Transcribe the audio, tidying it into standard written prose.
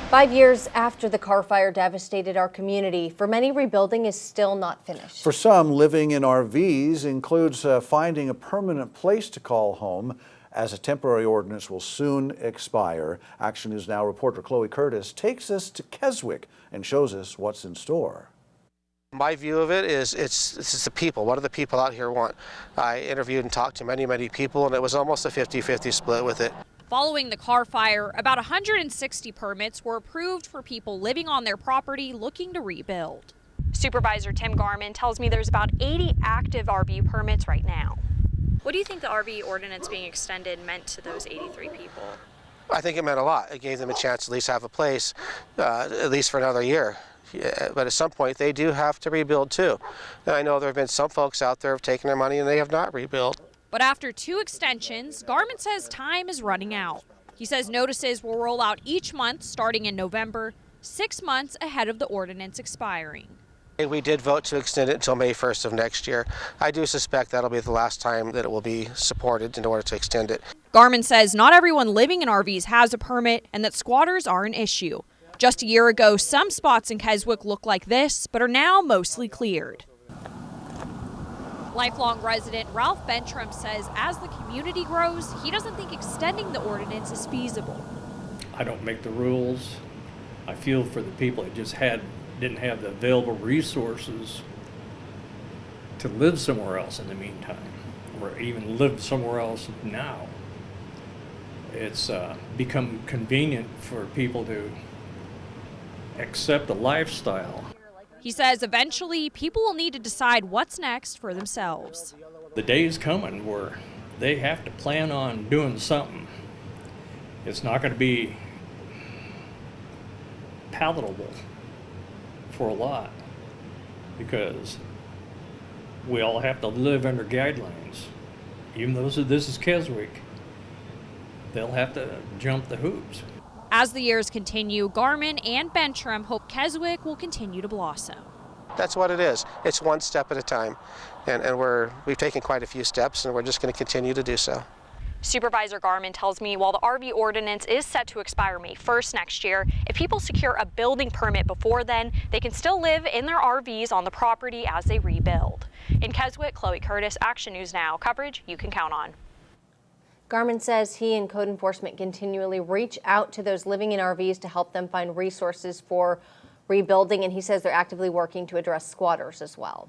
5 years after the Carr Fire devastated our community, for many, rebuilding is still not finished. For some, living in RVs includes finding a permanent place to call home, as a temporary ordinance will soon expire. Action News Now reporter Chloe Curtis takes us to Keswick and shows us what's in store. My view of it is it's the people. What do the people out here want? I interviewed and talked to many people, and it was almost a 50-50 split with it. Following the Carr Fire, about 160 permits were approved for people living on their property looking to rebuild. Supervisor Tim Garman tells me there's about 80 active RV permits right now. What do you think the RV ordinance being extended meant to those 83 people? I think it meant a lot. It gave them a chance to at least have a place, at least for another year. Yeah, but at some point they do have to rebuild too. And I know there have been some folks out there who have taken their money and they have not rebuilt. But after 2 extensions, Garman says time is running out. He says notices will roll out each month starting in November, 6 months ahead of the ordinance expiring. We did vote to extend it until May 1st of next year. I do suspect that'll be the last time that it will be supported in order to extend it. Garman says not everyone living in RVs has a permit and that squatters are an issue. Just a year ago, some spots in Keswick looked like this, but are now mostly cleared. Lifelong resident Ralph Bentram says as the community grows, he doesn't think extending the ordinance is feasible. I don't make the rules. I feel for the people that just didn't have the available resources to live somewhere else in the meantime, or even live somewhere else now. It's become convenient for people to accept a lifestyle. He says eventually people will need to decide what's next for themselves. The day is coming where they have to plan on doing something. It's not going to be palatable for a lot because we all have to live under guidelines. Even though this is Keswick, they'll have to jump the hoops. As the years continue, Garman and Bentram hope Keswick will continue to blossom. That's what it is. It's one step at a time, and we've taken quite a few steps, and we're just going to continue to do so. Supervisor Garman tells me while the RV ordinance is set to expire May 1st next year, if people secure a building permit before then, they can still live in their RVs on the property as they rebuild. In Keswick, Chloe Curtis, Action News Now, coverage you can count on. Garman says he and code enforcement continually reach out to those living in RVs to help them find resources for rebuilding, and he says they're actively working to address squatters as well.